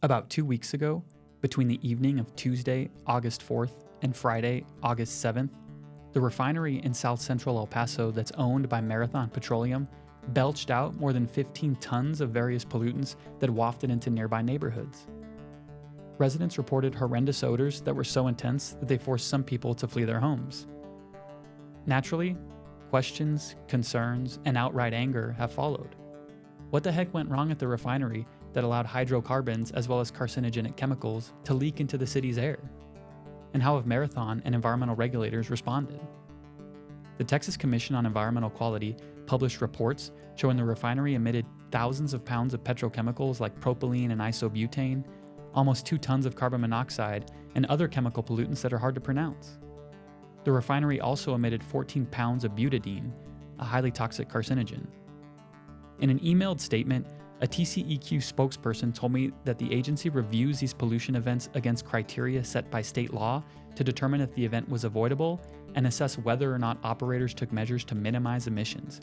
About 2 weeks ago, between the evening of Tuesday, August 4th and Friday, August 7th, the refinery in south central El Paso that's owned by Marathon Petroleum belched out more than 15 tons of various pollutants that wafted into nearby neighborhoods. Residents reported horrendous odors that were so intense that they forced some people to flee their homes. Naturally, questions, concerns, and outright anger have followed. What the heck went wrong at the refinery that allowed hydrocarbons as well as carcinogenic chemicals to leak into the city's air? And how have Marathon and environmental regulators responded? The Texas Commission on Environmental Quality published reports showing the refinery emitted thousands of pounds of petrochemicals like propylene and isobutane, almost 2 tons of carbon monoxide, and other chemical pollutants that are hard to pronounce. The refinery also emitted 14 pounds of butadiene, a highly toxic carcinogen. In an emailed statement, a TCEQ spokesperson told me that the agency reviews these pollution events against criteria set by state law to determine if the event was avoidable and assess whether or not operators took measures to minimize emissions.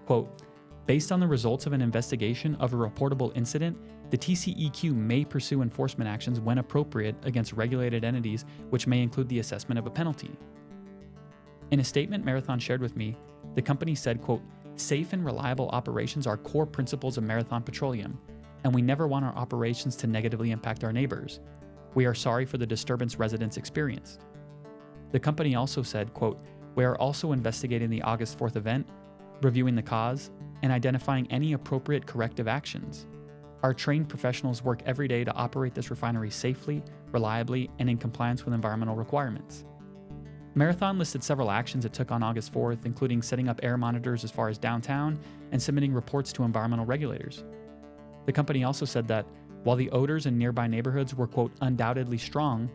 Quote, based on the results of an investigation of a reportable incident, the TCEQ may pursue enforcement actions when appropriate against regulated entities, which may include the assessment of a penalty. In a statement Marathon shared with me, the company said, quote, safe and reliable operations are core principles of Marathon Petroleum, and we never want our operations to negatively impact our neighbors. We are sorry for the disturbance residents experienced. The company also said, quote, we are also investigating the August 4th event, reviewing the cause, and identifying any appropriate corrective actions. Our trained professionals work every day to operate this refinery safely, reliably, and in compliance with environmental requirements. Marathon listed several actions it took on August 4th, including setting up air monitors as far as downtown and submitting reports to environmental regulators. The company also said that while the odors in nearby neighborhoods were, quote, undoubtedly strong,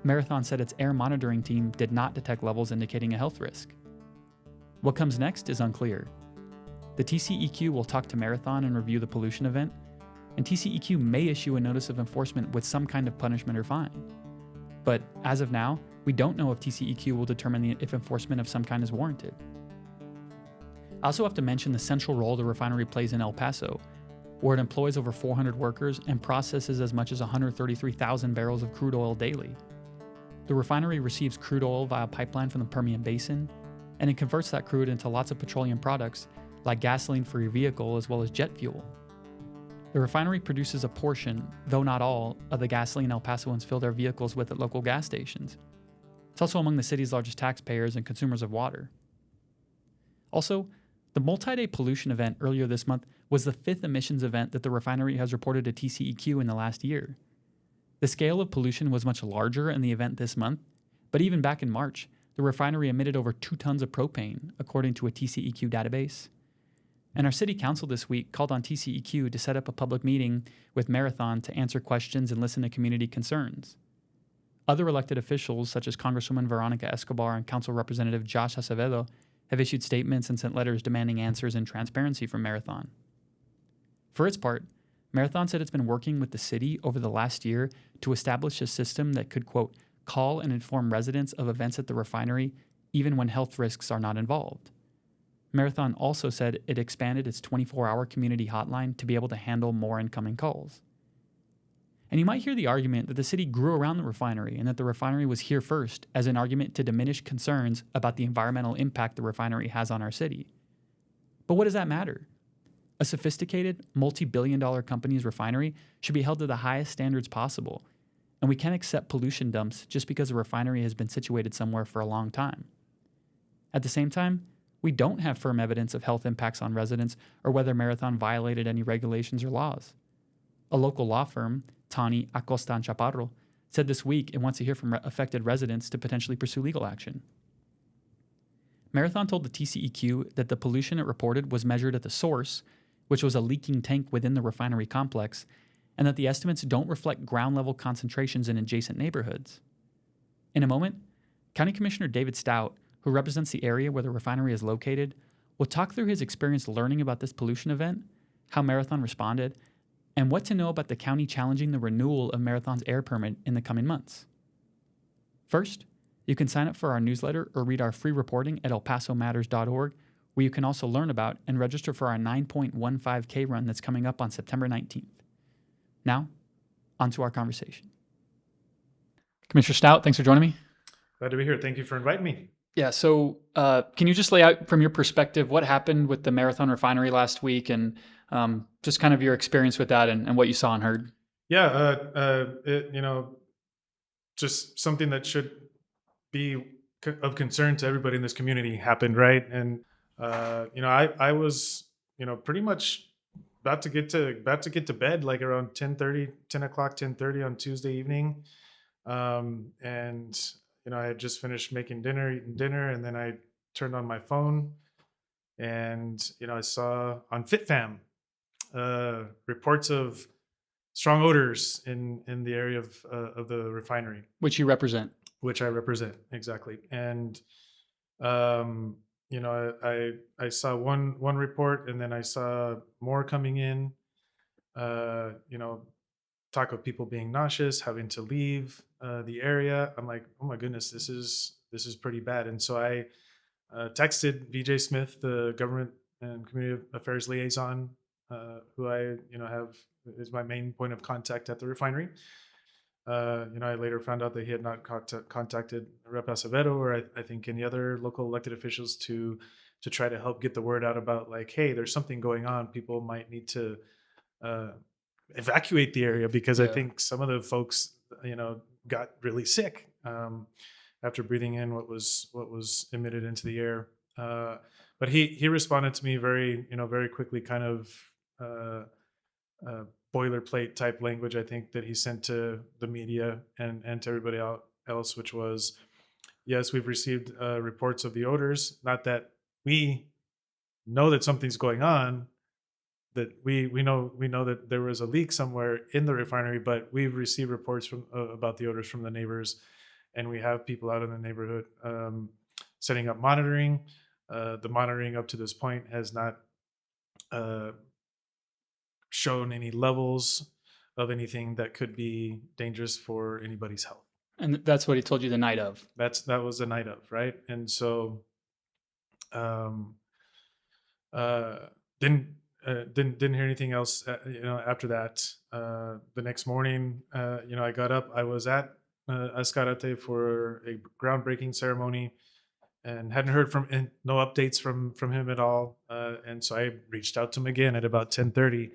Marathon said its air monitoring team did not detect levels indicating a health risk. What comes next is unclear. The TCEQ will talk to Marathon and review the pollution event, and TCEQ may issue a notice of enforcement with some kind of punishment or fine. But as of now, we don't know if TCEQ will determine if enforcement of some kind is warranted. I also have to mention the central role the refinery plays in El Paso, where it employs over 400 workers and processes as much as 133,000 barrels of crude oil daily. The refinery receives crude oil via pipeline from the Permian Basin, and it converts that crude into lots of petroleum products like gasoline for your vehicle as well as jet fuel. The refinery produces a portion, though not all, of the gasoline El Pasoans fill their vehicles with at local gas stations. It's also among the city's largest taxpayers and consumers of water. Also, the multiday pollution event earlier this month was the 5th emissions event that the refinery has reported to TCEQ in the last year. The scale of pollution was much larger in the event this month, but even back in March, the refinery emitted over 2 tons of propane, according to a TCEQ database. And our city council this week called on TCEQ to set up a public meeting with Marathon to answer questions and listen to community concerns. Other elected officials, such as Congresswoman Veronica Escobar and Council Representative Josh Acevedo, have issued statements and sent letters demanding answers and transparency from Marathon. For its part, Marathon said it's been working with the city over the last year to establish a system that could, quote, call and inform residents of events at the refinery even when health risks are not involved. Marathon also said it expanded its 24-hour community hotline to be able to handle more incoming calls. And you might hear the argument that the city grew around the refinery and that the refinery was here first as an argument to diminish concerns about the environmental impact the refinery has on our city. But what does that matter? A sophisticated, multi-billion-dollar company's refinery should be held to the highest standards possible, and we can't accept pollution dumps just because a refinery has been situated somewhere for a long time. At the same time, we don't have firm evidence of health impacts on residents or whether Marathon violated any regulations or laws. A local law firm, Tani, Acosta, and Chaparro, said this week it wants to hear from affected residents to potentially pursue legal action. Marathon told the TCEQ that the pollution it reported was measured at the source, which was a leaking tank within the refinery complex, and that the estimates don't reflect ground-level concentrations in adjacent neighborhoods. In a moment, County Commissioner David Stout, who represents the area where the refinery is located, will talk through his experience learning about this pollution event, how Marathon responded, and what to know about the county challenging the renewal of Marathon's air permit in the coming months. First, you can sign up for our newsletter or read our free reporting at elpasomatters.org, where you can also learn about and register for our 9.15K run that's coming up on September 19th. Now, onto our conversation. Commissioner Stout, thanks for joining me. Glad to be here. Thank you for inviting me. Yeah, so can you just lay out from your perspective what happened with the Marathon Refinery last week and just kind of your experience with that and what you saw and heard? Yeah, just something that should be of concern to everybody in this community happened, right? And I was pretty much about to get to bed like around 10:30 on Tuesday evening, and I had just finished eating dinner, and then I turned on my phone, and I saw on FitFam reports of strong odors in the area of the refinery, Which you represent. which I represent, exactly. And I saw one report, and then I saw more coming in. Talk of people being nauseous, having to leave the area. I'm like, oh my goodness, this is pretty bad. And so I texted VJ Smith, the government and community affairs liaison, who I have is my main point of contact at the refinery. I later found out that he had not contacted Rep. Acevedo or I think any other local elected officials to try to help get the word out about like, hey, there's something going on. People might need to evacuate the area because I think some of the folks, got really sick after breathing in what was emitted into the air. But he responded to me very quickly, kind of boilerplate type language, I think, that he sent to the media and to everybody else, which was, yes, we've received reports of the odors. Not that we know that something's going on, that we know that there was a leak somewhere in the refinery, but we've received reports from about the odors from the neighbors, and we have people out in the neighborhood setting up monitoring. The monitoring up to this point has not shown any levels of anything that could be dangerous for anybody's health. And that's what he told you the night of. That was the night of, right? And so didn't hear anything else after that. The next morning, I got up. I was at Ascarate for a groundbreaking ceremony and hadn't heard no updates from him at all. And so I reached out to him again at about 10:30,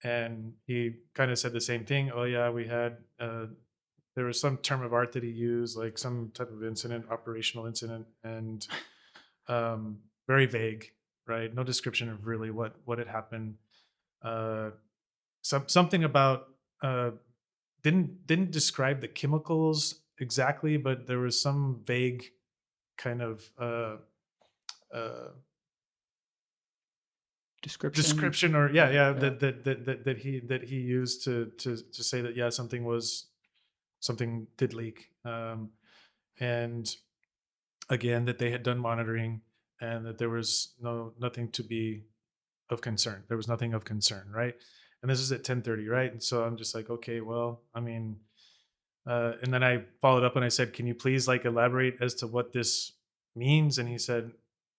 and he kind of said the same thing. Oh yeah, we had there was some term of art that he used, like some type of incident, operational incident, and very vague, right? No description of really what had happened. Something about didn't describe the chemicals exactly, but there was some vague kind of description or that he used to say that something did leak, and again that they had done monitoring and that there was nothing to be of concern. There was nothing of concern, right? And this is at 10:30, right? And so I'm just like, okay, well, I mean, and then I followed up and I said, can you please like elaborate as to what this means? And he said,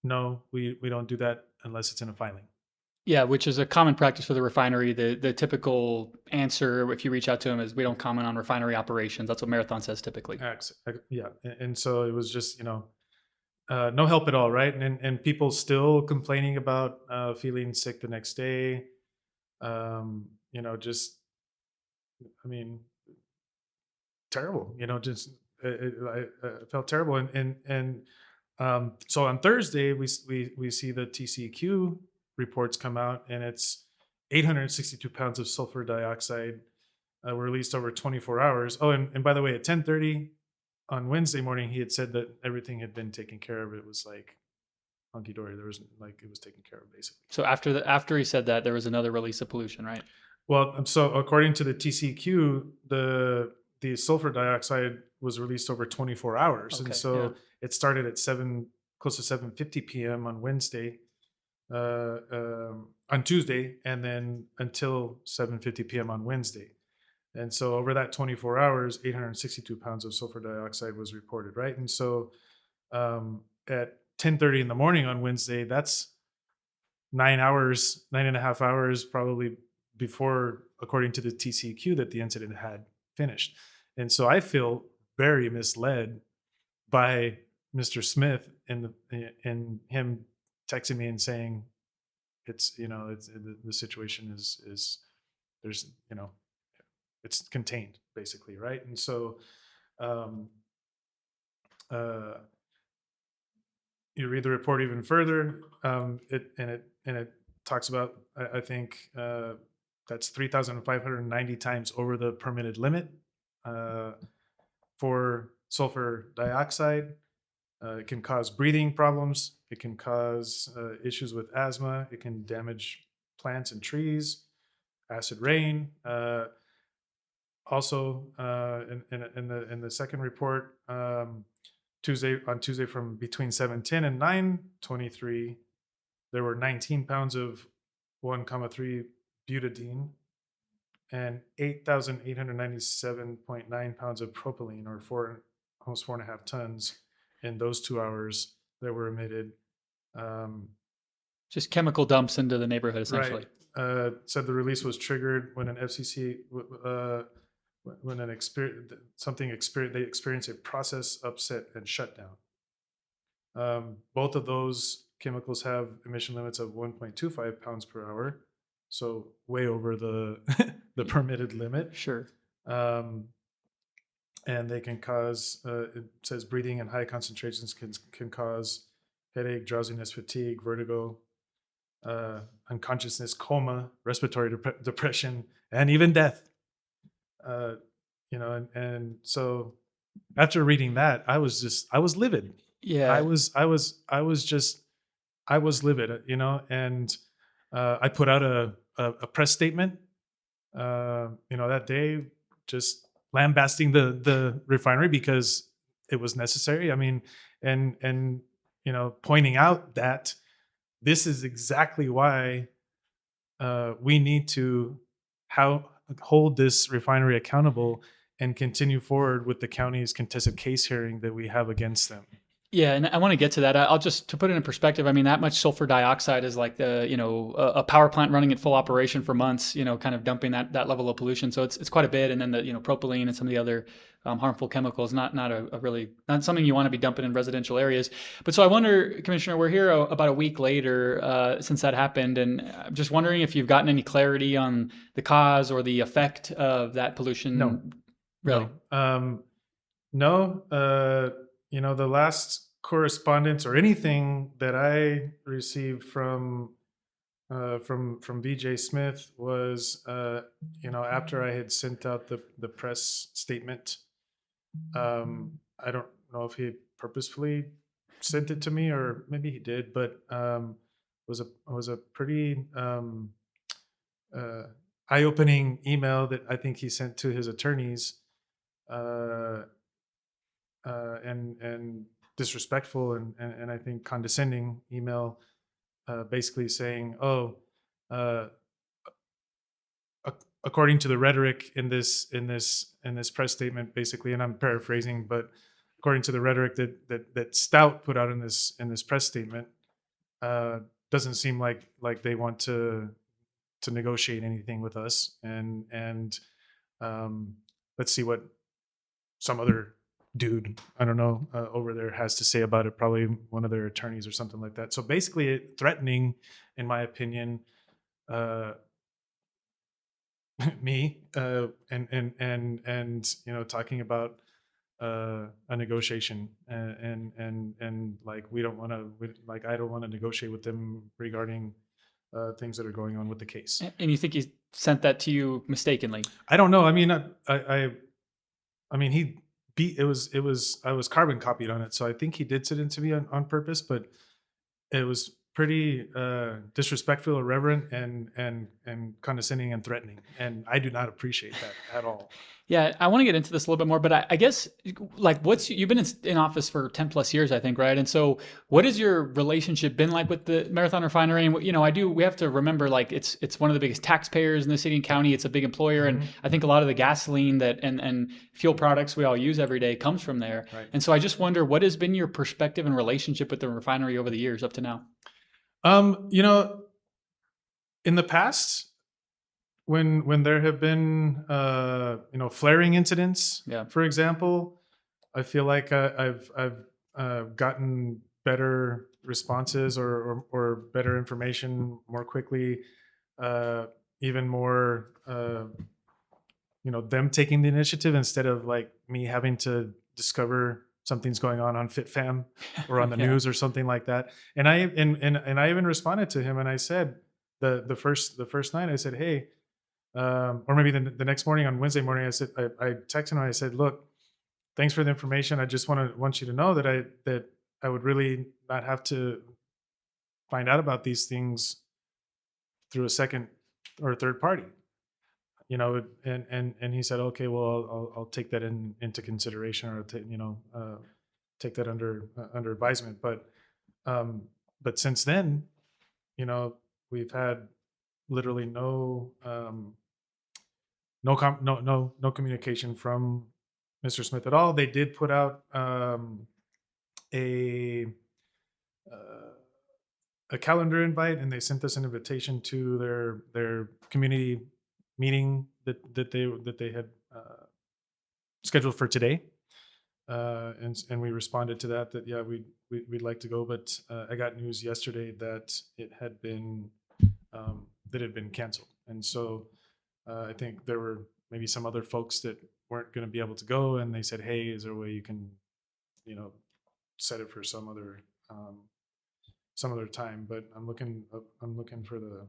no, we don't do that unless it's in a filing. Yeah, which is a common practice for the refinery. The typical answer, if you reach out to him, is we don't comment on refinery operations. That's what Marathon says typically. Yeah, and so it was just no help at all, right? And people still complaining about feeling sick the next day. Just, I mean, terrible. I felt terrible, and so on Thursday we see the TCEQ reports come out, and it's 862 pounds of sulfur dioxide were released over 24 hours. Oh, and by the way, at 10:30 on Wednesday morning, he had said that everything had been taken care of. It was like hunky dory. There was it was taken care of basically. So after he said that, there was another release of pollution, right? Well, so according to the TCQ, the sulfur dioxide was released over 24 hours, Okay, and so it started at close to 7:50 p.m. on Wednesday, on Tuesday, and then until 7:50 p.m. on Wednesday. And so over that 24 hours, 862 pounds of sulfur dioxide was reported, right? And so at 10:30 in the morning on Wednesday, that's 9 and a half hours probably before according to the TCQ, that the incident had finished. And so I feel very misled by Mr. Smith in him texting me and saying it's the situation is there's it's contained basically, right? And so you read the report even further, it talks about I think that's 3,590 times over the permitted limit for sulfur dioxide. It can cause breathing problems. It can cause issues with asthma. It can damage plants and trees. Acid rain. Also, in the second report, Tuesday from between 7:10 and 9:23, there were 19 pounds of 1,3 butadiene and 8,897.9 pounds of propylene, or almost 4.5 tons, in those 2 hours that were emitted. Just chemical dumps into the neighborhood, essentially. Right. Said the release was triggered when an FCC, when they experience a process upset and shutdown. Both of those chemicals have emission limits of 1.25 pounds per hour, so way over the the permitted limit. Sure. And they can cause, it says breathing in high concentrations can cause headache, drowsiness, fatigue, vertigo, unconsciousness, coma, respiratory depression, and even death. And so after reading that, I was livid. Yeah. I was livid, and I put out a press statement, that day, just lambasting the refinery because it was necessary. I mean, and pointing out that this is exactly why we need to hold this refinery accountable and continue forward with the county's contested case hearing that we have against them. Yeah, and I want to get to that. I'll just, to put it in perspective, I mean, that much sulfur dioxide is like a power plant running at full operation for months, kind of dumping that level of pollution. So it's quite a bit. And then the, propylene and some of the other harmful chemicals, not something you want to be dumping in residential areas. But so I wonder, Commissioner, we're here about a week later since that happened. And I'm just wondering if you've gotten any clarity on the cause or the effect of that pollution. No. Really? No. The last correspondence or anything that I received from BJ Smith was, after I had sent out the press statement. I don't know if he purposefully sent it to me, or maybe he did, but was a pretty eye-opening email that I think he sent to his attorneys. And disrespectful and I think condescending email, basically saying, according to the rhetoric in this press statement, basically, and I'm paraphrasing, but according to the rhetoric that Stout put out in this press statement, doesn't seem like they want to negotiate anything with us, and let's see what some other dude, I don't know, over there has to say about it, probably one of their attorneys or something like that. So basically threatening, in my opinion, me, and talking about a negotiation, and like I don't want to negotiate with them regarding things that are going on with the case. And you think he sent that to you mistakenly? I don't know. I mean, I mean, I was carbon copied on it, so I think he did send it to me on purpose, but it was pretty disrespectful, irreverent, and condescending and threatening, and I do not appreciate that at all. Yeah, I want to get into this a little bit more, but I guess, like, you've been in office for 10 plus years, I think, right? And so what has your relationship been like with the Marathon Refinery? And, we have to remember, like, it's one of the biggest taxpayers in the city and county. It's a big employer. Mm-hmm. And I think a lot of the gasoline and fuel products we all use every day comes from there. Right. And so I just wonder, what has been your perspective and relationship with the refinery over the years up to now? In the past, when there have been flaring incidents, Yeah. for example, I feel like I've gotten better responses or better information more quickly, even more them taking the initiative instead of like me having to discover something's going on FitFam or on the Yeah. news or something like that. And I even responded to him and I said the first night I said, hey, or maybe the next morning on Wednesday morning, I said I texted him and I said, look, thanks for the information. I just want you to know that I would really not have to find out about these things through a second or third party. And he said, okay, well, I'll take that into consideration, or take that under advisement. But since then, we've had literally no communication from Mr. Smith at all. They did put out a calendar invite, and they sent us an invitation to their community meeting that they had scheduled for today. And we responded to that yeah, we'd like to go, but I got news yesterday that it had been canceled. And so I think there were maybe some other folks that weren't going to be able to go, and they said, hey, is there a way you can set it for some other time? But I'm looking for the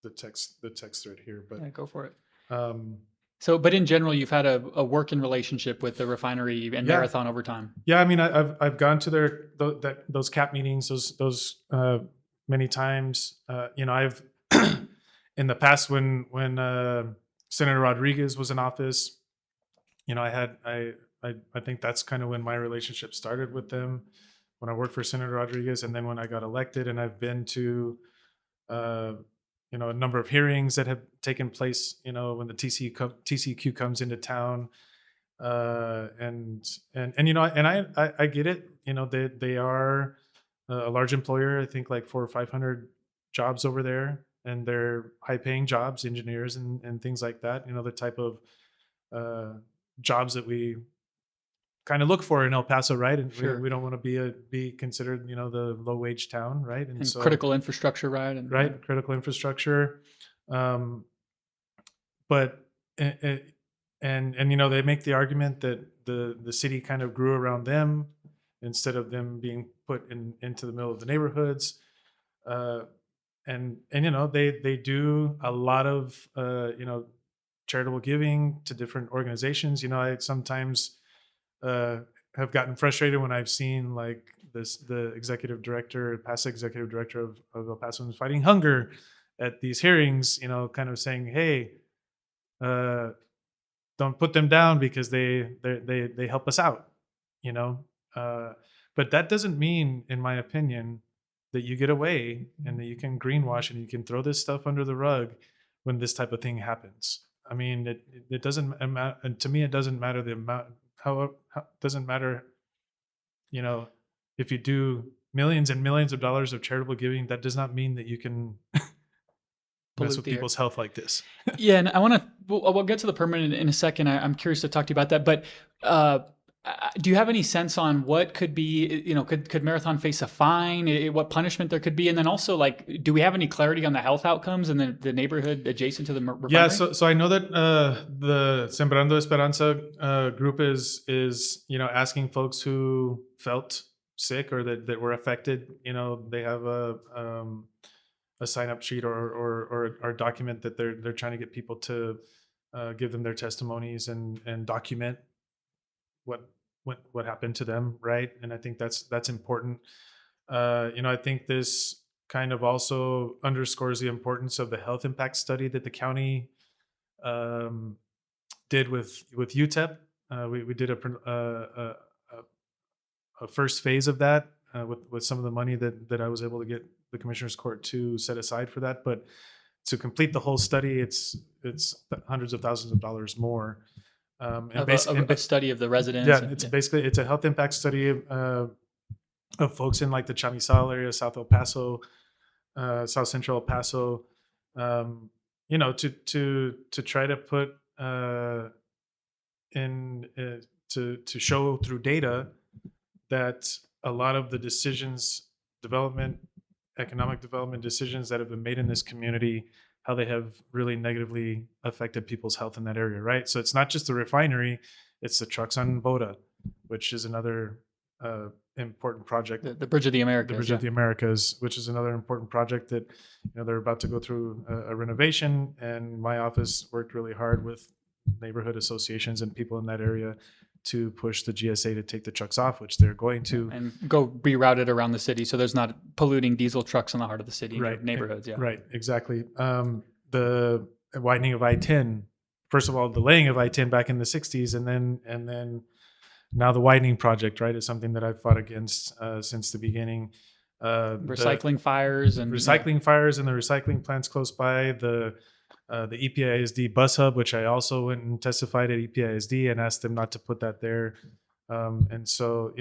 text thread here, but Yeah, go for it. um So, but in general, you've had a working relationship with the refinery and Yeah. Marathon over time. Yeah, I mean, I've gone to those CAP meetings, those many times. I've in the past when Senator Rodriguez was in office, I think that's kind of when my relationship started with them, when I worked for Senator Rodriguez, and then when I got elected. And I've been to a number of hearings that have taken place, when the TCQ comes into town. And I get it. They are a large employer. I think like 400 or 500 jobs over there, and they're high paying jobs, engineers and things like that. The type of jobs that we kind of look for in El Paso, right? And Sure. we don't want to be considered, the low wage town, right? And so critical infrastructure, right? And right, critical infrastructure. But they make the argument that the city kind of grew around them instead of them being put into the middle of the neighborhoods. And they do a lot of charitable giving to different organizations. I sometimes have gotten frustrated when I've seen like the past executive director of El Paso Fighting Hunger at these hearings, kind of saying, hey, don't put them down because they help us out, but that doesn't mean, in my opinion, that you get away and that you can greenwash and you can throw this stuff under the rug when this type of thing happens. I mean, it doesn't matter, and to me, it doesn't matter the amount. How doesn't matter, if you do millions and millions of dollars of charitable giving, that does not mean that you can mess with people's health like this. Yeah, and we'll get to the permanent in a second. I'm curious to talk to you about that, but do you have any sense on what could be, could Marathon face a fine, what punishment there could be? And then also, like, do we have any clarity on the health outcomes in the neighborhood adjacent to the refinery? Yeah, so I know that the Sembrando Esperanza group is asking folks who felt sick or that were affected, they have a sign-up sheet or a document that they're trying to get people to give them their testimonies and document what happened to them, right? And I think that's important. I think this kind of also underscores the importance of the health impact study that the county did with UTEP. We did a first phase of that with some of the money that I was able to get the Commissioner's Court to set aside for that. But to complete the whole study, it's hundreds of thousands of dollars more. A study of the residents. Yeah, basically a health impact study of folks in like the Chamizal area, South El Paso, South Central El Paso, to try to put in to show through data that a lot of the decisions, development, economic development decisions that have been made in this community, how they have really negatively affected people's health in that area, right? So it's not just the refinery, it's the trucks on Boda, which is another important project. The Bridge of the Americas. The Bridge of the Americas, which is another important project that they're about to go through a renovation, and my office worked really hard with neighborhood associations and people in that area to push the GSA to take the trucks off, which they're going to, and go reroute it around the city so there's not polluting diesel trucks in the heart of the city, right? Neighborhoods, yeah. Right, exactly. The widening of I-10, first of all, the laying of I-10 back in the 60s, and then now the widening project, right, is something that I've fought against since the beginning. Recycling fires and the recycling plants close by, the EPISD bus hub, which I also went and testified at EPISD and asked them not to put that there. And so,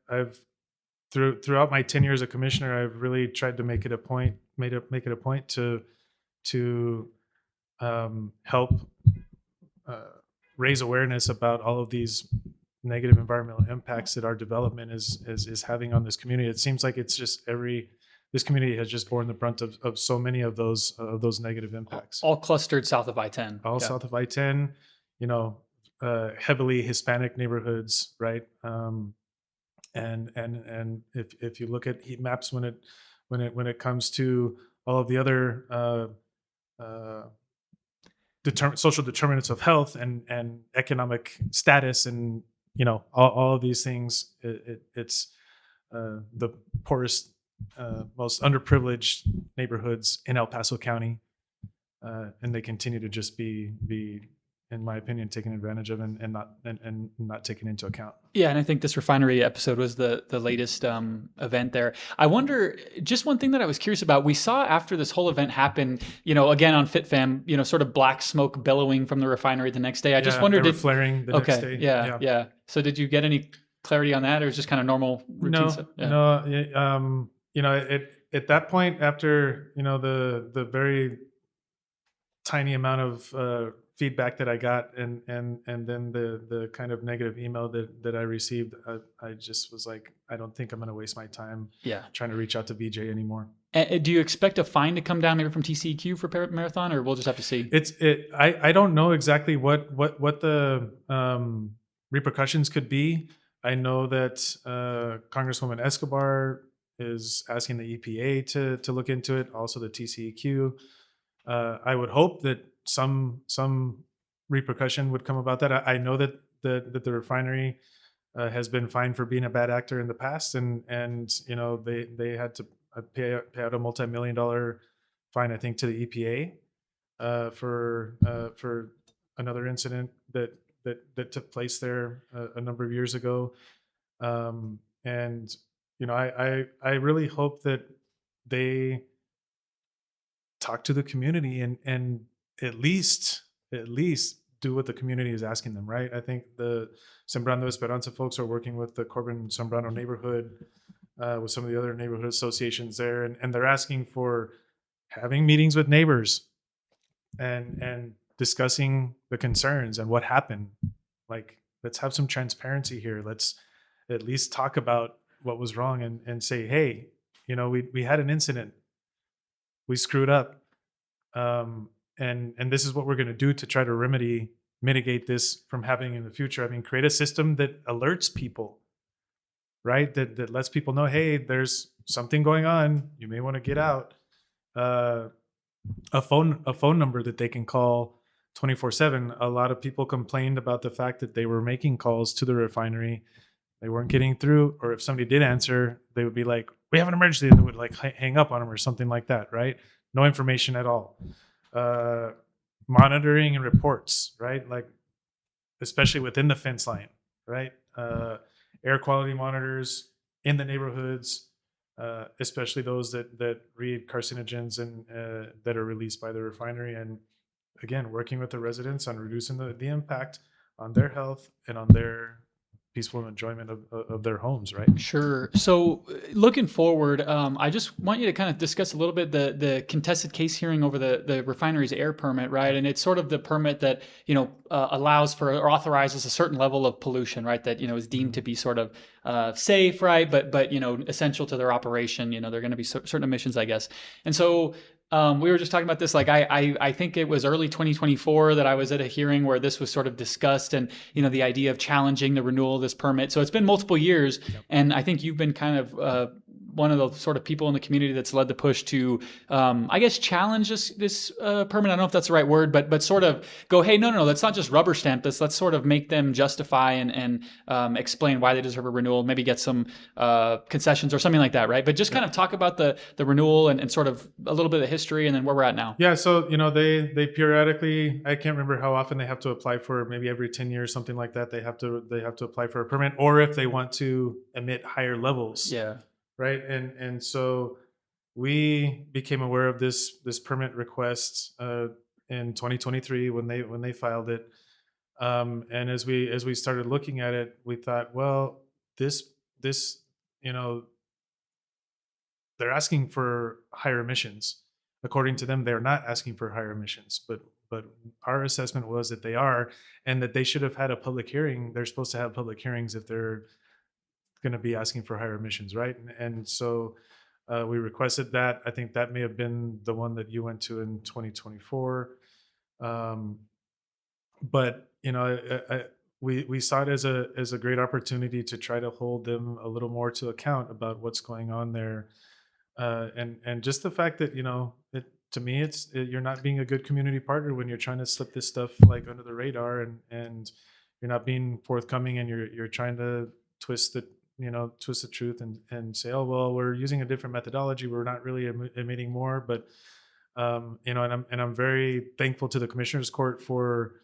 I've throughout my 10 years as commissioner, I've really tried to make it a point to help raise awareness about all of these negative environmental impacts that our development is having on this community. It seems like it's just this community has just borne the brunt of so many of those negative impacts. All clustered south of I-10. All south of I-10, heavily Hispanic neighborhoods, right? And if you look at heat maps when it comes to all of the other social determinants of health and economic status, and all of these things, it's the poorest, most underprivileged neighborhoods in El Paso County, and they continue to just be, in my opinion, taken advantage of and not taken into account. Yeah, and I think this refinery episode was the latest event there. I wonder, just one thing that I was curious about. We saw after this whole event happened, again on FitFam, sort of black smoke billowing from the refinery the next day. I just wondered, they were flaring the next day. Yeah. So did you get any clarity on that, or was it just kind of normal routine stuff? No. At that point, after the very tiny amount of feedback that I got, and then the kind of negative email that I received, I just was like, I don't think I'm going to waste my time trying to reach out to VJ anymore. And do you expect a fine to come down maybe from TCEQ for Marathon, or we'll just have to see? I don't know exactly what the repercussions could be. I know that Congresswoman Escobar is asking the EPA to look into it, also the TCEQ. I would hope that some repercussion would come about that. I know that the refinery has been fined for being a bad actor in the past, and they had to pay out a multi-million-dollar fine, I think, to the EPA for another incident that took place there a number of years ago. And I really hope that they talk to the community and at least do what the community is asking them, right? I think the Sembrando Esperanza folks are working with the Corbin Sembrano neighborhood, with some of the other neighborhood associations there, and they're asking for having meetings with neighbors and discussing the concerns and what happened. Like, let's have some transparency here. Let's at least talk about what was wrong and say, hey, we had an incident. We screwed up. And this is what we're going to do to try to mitigate this from happening in the future. I mean, create a system that alerts people, right? That lets people know, hey, there's something going on. You may want to get out. A phone number that they can call 24/7. A lot of people complained about the fact that they were making calls to the refinery. They weren't getting through, or if somebody did answer, they would be like, we have an emergency, and they would like hang up on them or something like that, right? No information at all. Monitoring and reports, right? Like, especially within the fence line, right? Air quality monitors in the neighborhoods, especially those that read carcinogens and that are released by the refinery. And again, working with the residents on reducing the impact on their health and on their peaceful enjoyment of their homes, right? Sure. So, looking forward, I just want you to kind of discuss a little bit the contested case hearing over the refinery's air permit, right? And it's sort of the permit that allows for or authorizes a certain level of pollution, right? That is deemed to be sort of safe, right? But essential to their operation. They're going to be certain emissions, I guess. And so we were just talking about this. Like I think it was early 2024 that I was at a hearing where this was sort of discussed, and the idea of challenging the renewal of this permit. So it's been multiple years, and I think you've been kind of one of the sort of people in the community that's led the push to, I guess, challenge this permit. I don't know if that's the right word, but sort of go, hey, no, let's not just rubber stamp this. Let's sort of make them justify and explain why they deserve a renewal. Maybe get some concessions or something like that, right? But just kind of talk about the renewal and sort of a little bit of the history and then where we're at now. Yeah, so they periodically, I can't remember how often they have to apply for, maybe every 10 years, something like that. They have to apply for a permit, or if they want to emit higher levels. Yeah. Right. And so we became aware of this permit request in 2023 when they filed it. And as we started looking at it, we thought, well, this they're asking for higher emissions. According to them, they're not asking for higher emissions, but our assessment was that they are, and that they should have had a public hearing. They're supposed to have public hearings if they're going to be asking for higher emissions, right? And so we requested that. I think that may have been the one that you went to in 2024. But we saw it as a great opportunity to try to hold them a little more to account about what's going on there, and just the fact that to me you're not being a good community partner when you're trying to slip this stuff like under the radar, and you're not being forthcoming, and you're trying to twist the truth and say, oh well, we're using a different methodology, we're not really emitting more. But and I'm very thankful to the Commissioners Court for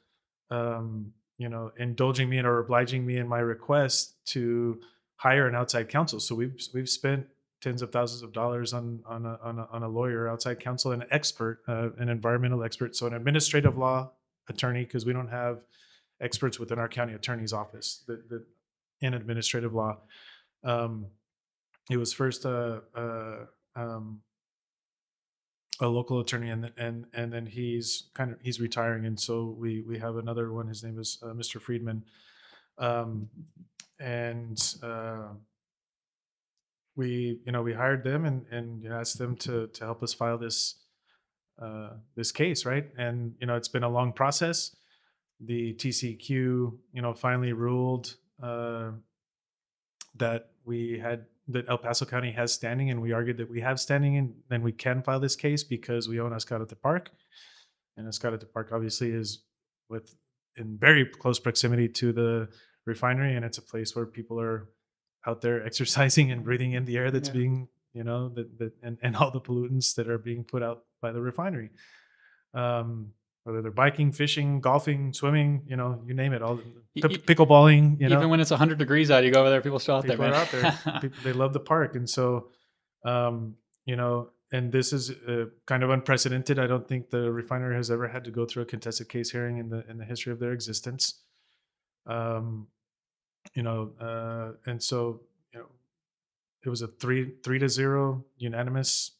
indulging me or obliging me in my request to hire an outside counsel. So we've spent tens of thousands of dollars on a lawyer, outside counsel, an expert, an environmental expert, so an administrative law attorney, because we don't have experts within our county attorney's office that in administrative law. It was first a local attorney, and then he's retiring, and so we have another one. His name is Mr. Friedman, and we hired them and asked them to help us file this case, right? And it's been a long process. The TCQ finally ruled that El Paso County has standing, and we argued that we have standing, and then we can file this case because we own Escalante Park, and Escalante Park obviously is in very close proximity to the refinery, and it's a place where people are out there exercising and breathing in the air that's being and all the pollutants that are being put out by the refinery. Whether they're biking, fishing, golfing, swimming, you name it, all pickleballing, even when it's 100 degrees out, you go over there, people still out people there, man. are out there. They love the park. And so, and this is kind of unprecedented. I don't think the refinery has ever had to go through a contested case hearing in the history of their existence. And so, it was a 3-0 unanimous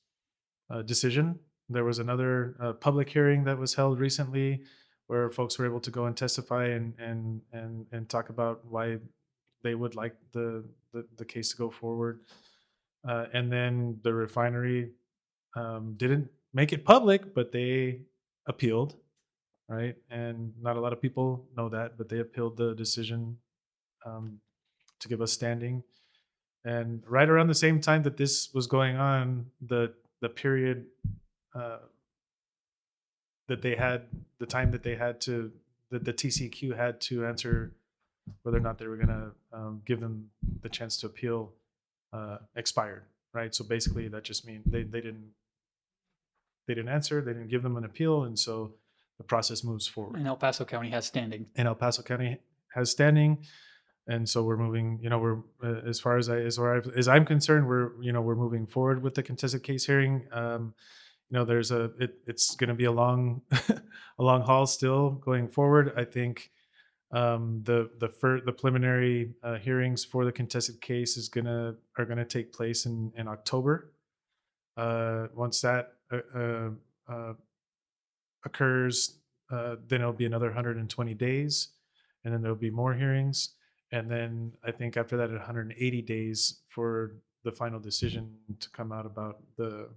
decision. There was another public hearing that was held recently where folks were able to go and testify and talk about why they would like the case to go forward. And then the refinery didn't make it public, but they appealed, right? And not a lot of people know that, but they appealed the decision to give us standing. And right around the same time that this was going on, the period that they had, the time that they had to, that the TCQ had to answer whether or not they were going to give them the chance to appeal, expired, right? So basically, that just means they didn't answer, they didn't give them an appeal, and so the process moves forward. And El Paso County has standing. And so we're moving. We're as far as I'm concerned, we're moving forward with the contested case hearing. It's going to be a long a long haul still going forward. I think The preliminary hearings for the contested case are gonna take place in October. Once that occurs, then it'll be another 120 days, and then there'll be more hearings, and then I think after that, 180 days for the final decision to come out about the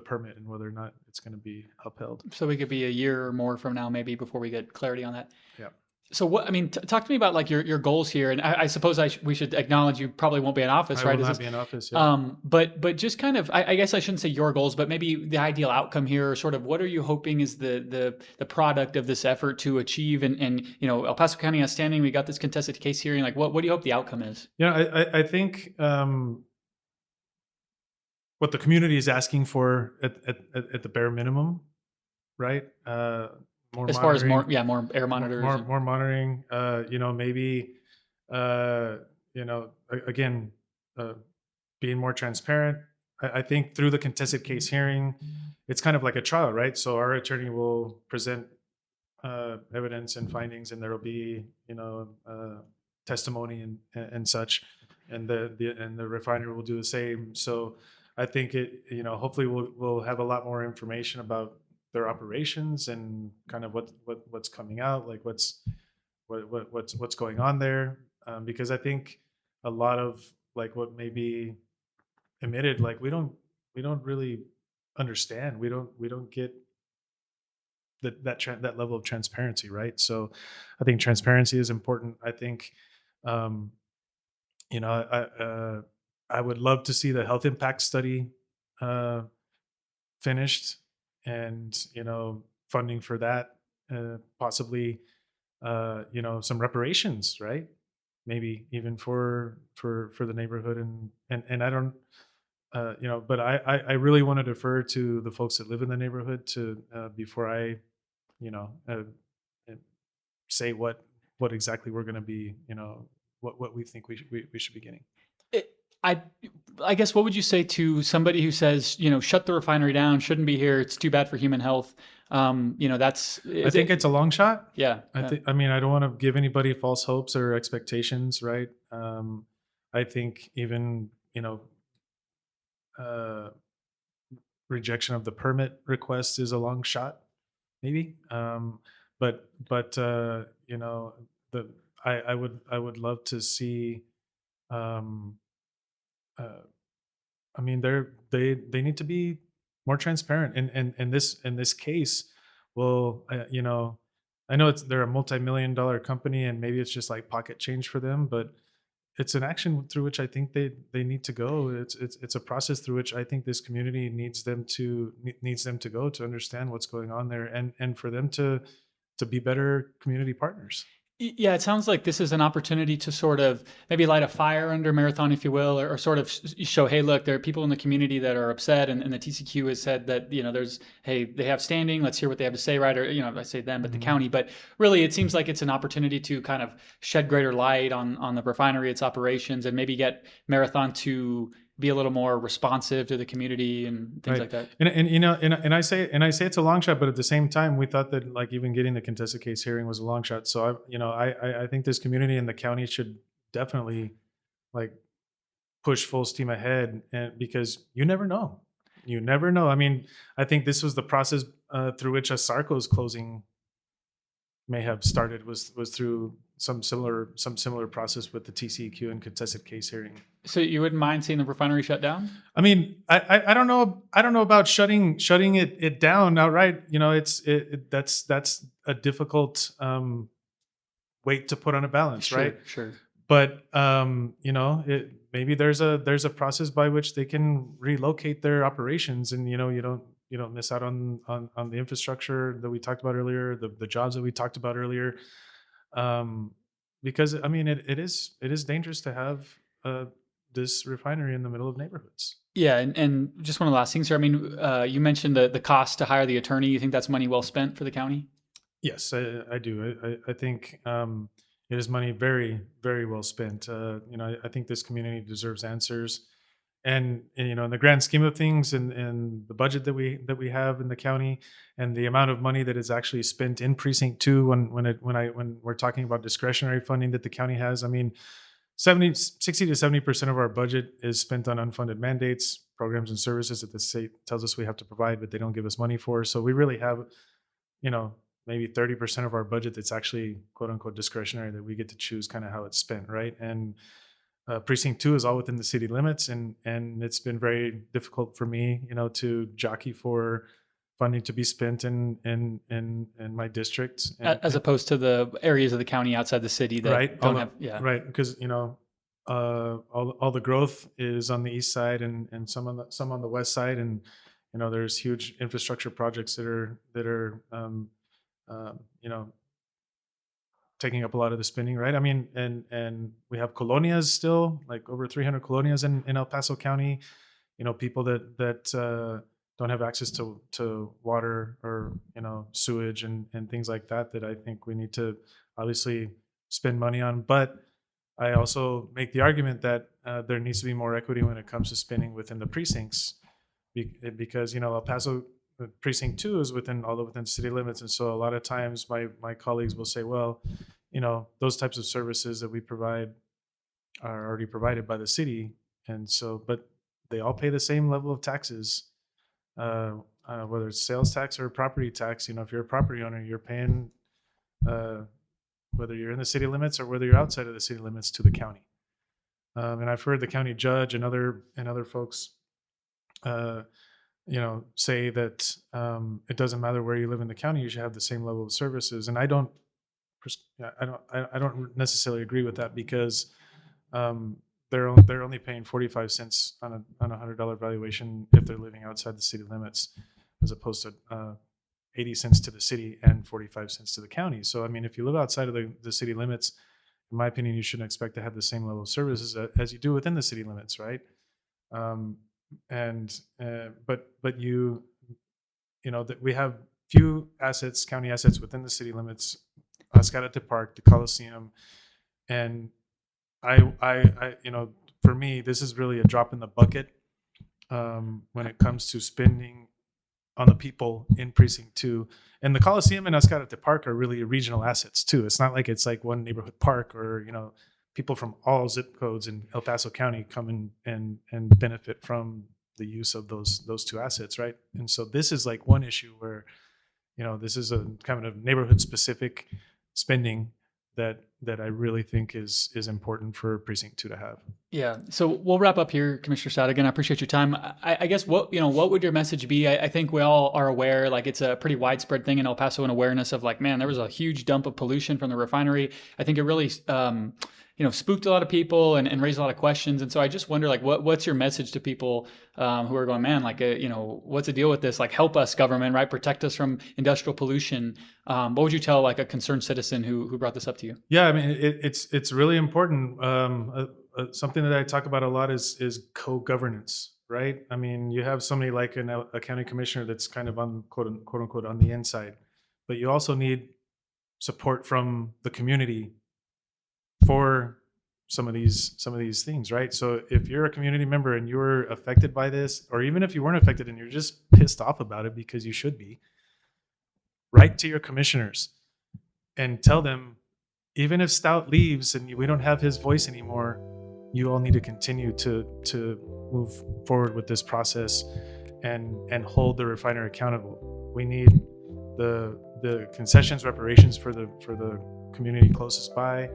permit and whether or not it's going to be upheld. So we could be a year or more from now, maybe, before we get clarity on that. Yeah. So what, I mean, talk to me about like your goals here. And I suppose we should acknowledge you probably won't be in office, I right? will not be in office. Yeah. But just kind of, I guess I shouldn't say your goals, but maybe the ideal outcome here, or sort of what are you hoping is the product of this effort to achieve? And you know, El Paso County outstanding, we got this contested case hearing. Like, what do you hope the outcome is? Yeah, I think what the community is asking for at the bare minimum, right? More As far as monitoring, more air monitors. more monitoring. Maybe again, being more transparent. I think through the contested case hearing, it's kind of like a trial, right? So our attorney will present evidence and findings, and there will be testimony and such, and the refinery will do the same. So I think hopefully we'll have a lot more information about their operations and kind of what's coming out, like what's going on there, because I think a lot of like what may be emitted, like we don't really understand. We don't get that level of transparency, right? So I think transparency is important. I think I would love to see the health impact study finished, and funding for that, possibly some reparations, right? Maybe even for the neighborhood, and I don't but I really want to defer to the folks that live in the neighborhood to before I say what exactly we're going to be, what we think we should be getting. I guess what would you say to somebody who says, shut the refinery down, shouldn't be here, it's too bad for human health? I think it's a long shot. Yeah. I mean, I don't want to give anybody false hopes or expectations, right? I think even, rejection of the permit request is a long shot, maybe. But I would love to see, I mean, they need to be more transparent, and this case will, I know they're a multi-million-dollar company, and maybe it's just like pocket change for them, but it's an action through which I think they need to go. It's a process through which I think this community needs them to go to understand what's going on there, and for them to be better community partners. Yeah, it sounds like this is an opportunity to sort of maybe light a fire under Marathon, if you will, or sort of show, hey, look, there are people in the community that are upset, and the TCQ has said that, they have standing, let's hear what they have to say, right? Or, I say them, but the county. But really, it seems like it's an opportunity to kind of shed greater light on the refinery, its operations, and maybe get Marathon to be a little more responsive to the community and things like that. And I say it's a long shot, but at the same time, we thought that like even getting the contested case hearing was a long shot. So I think this community and the county should definitely like push full steam ahead, and because you never know. I mean, I think this was the process through which Asarco's closing may have started, was through some similar process with the TCQ and contested case hearing. So you wouldn't mind seeing the refinery shut down? I mean, I don't know about shutting it down outright. That's a difficult weight to put on a balance, Sure, right? Sure. But maybe there's a process by which they can relocate their operations, and you don't miss out on the infrastructure that we talked about earlier, the jobs that we talked about earlier. Because I mean, it is dangerous to have this refinery in the middle of neighborhoods. Yeah, and just one of the last things here. I mean, you mentioned the cost to hire the attorney. You think that's money well spent for the county? Yes, I do. I think it is money very, very well spent. I think this community deserves answers, and you know, in the grand scheme of things, and the budget that we have in the county, and the amount of money that is actually spent in precinct 2, when we're talking about discretionary funding that the county has, I mean, 60 to 70% of our budget is spent on unfunded mandates, programs and services that the state tells us we have to provide, but they don't give us money for. So we really have, you know, maybe 30% of our budget that's actually quote unquote discretionary, that we get to choose kind of how it's spent, right? And precinct 2 is all within the city limits, and it's been very difficult for me, you know, to jockey for funding to be spent in my district, As opposed to the areas of the county outside the city that right, don't have, yeah. right, because you know, all the growth is on the east side, and some on the west side, and you know, there's huge infrastructure projects that are you know, taking up a lot of the spending, right? I mean, and we have colonias still, like over 300 colonias in El Paso County. You know, people that don't have access to water, or you know, sewage and things like that. That I think we need to obviously spend money on. But I also make the argument that there needs to be more equity when it comes to spending within the precincts, because you know, El Paso precinct 2 is within city limits, and so a lot of times my colleagues will say, well, you know, those types of services that we provide are already provided by the city, and so, but they all pay the same level of taxes, whether it's sales tax or property tax. You know, if you're a property owner, you're paying, whether you're in the city limits or whether you're outside of the city limits, to the county. And I've heard the county judge and other folks you know, say that it doesn't matter where you live in the county, you should have the same level of services. And I don't necessarily agree with that, because they're only paying 45 cents on a $100 valuation if they're living outside the city limits, as opposed to 80 cents to the city and 45 cents to the county. So I mean, if you live outside of the city limits, in my opinion, you shouldn't expect to have the same level of services as you do within the city limits, right? But you know, that we have few assets, county assets within the city limits, Ascarate Park, the Coliseum, and I you know, for me, this is really a drop in the bucket when it comes to spending on the people in precinct 2. And the Coliseum and Ascarate Park are really regional assets too. It's not like it's like one neighborhood park, or you know, people from all zip codes in El Paso County come in and benefit from the use of those two assets, right? And so this is like one issue where, you know, this is a kind of neighborhood specific spending that I really think is important for precinct 2 to have. Yeah. So we'll wrap up here, Commissioner Stout. Again, I appreciate your time. I guess what would your message be? I think we all are aware, like it's a pretty widespread thing in El Paso, an awareness of like, man, there was a huge dump of pollution from the refinery. I think it really, spooked a lot of people and raised a lot of questions. And so I just wonder, like, what's your message to people who are going, man, like, what's the deal with this? Like, help us, government, right? Protect us from industrial pollution. What would you tell like a concerned citizen who brought this up to you? Yeah, I mean, it's really important. Something that I talk about a lot is co-governance, right? I mean, you have somebody like a county commissioner that's kind of on quote unquote on the inside, but you also need support from the community for some of these things, right? So if you're a community member and you're affected by this, or even if you weren't affected and you're just pissed off about it, because you should be, write to your commissioners and tell them, even if Stout leaves and we don't have his voice anymore, you all need to continue to move forward with this process and hold the refinery accountable. We need the concessions reparations for the community closest by.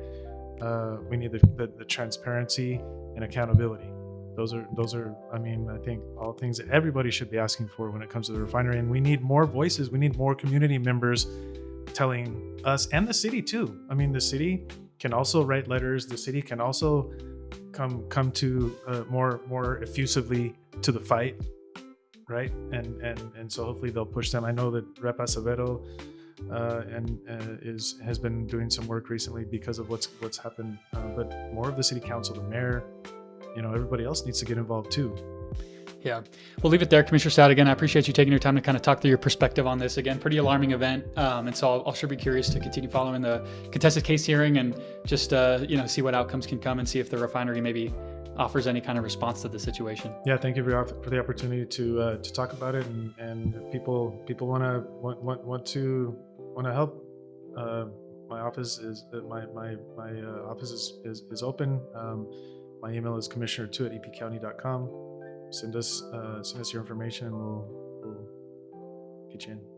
We need the transparency and accountability. Those are, I mean, I think all things that everybody should be asking for when it comes to the refinery. And we need more voices. We need more community members telling us, and the city too. I mean, the city can also write letters. The city can also come to more effusively to the fight, right? And so hopefully they'll push them. I know that Rep. Acevedo has been doing some work recently because of what's happened. But more of the city council, the mayor, everybody else needs to get involved too. Yeah, we'll leave it there, Commissioner Stout. Again, I appreciate you taking your time to kind of talk through your perspective on this. Again, pretty alarming event, and so I'll sure be curious to continue following the contested case hearing and just see what outcomes can come and see if the refinery maybe offers any kind of response to the situation. Yeah, thank you for the opportunity to talk about it, and if people want to help. My office is is open. My email is commissioner2@epcounty.com. Send us your information, and we'll get you in.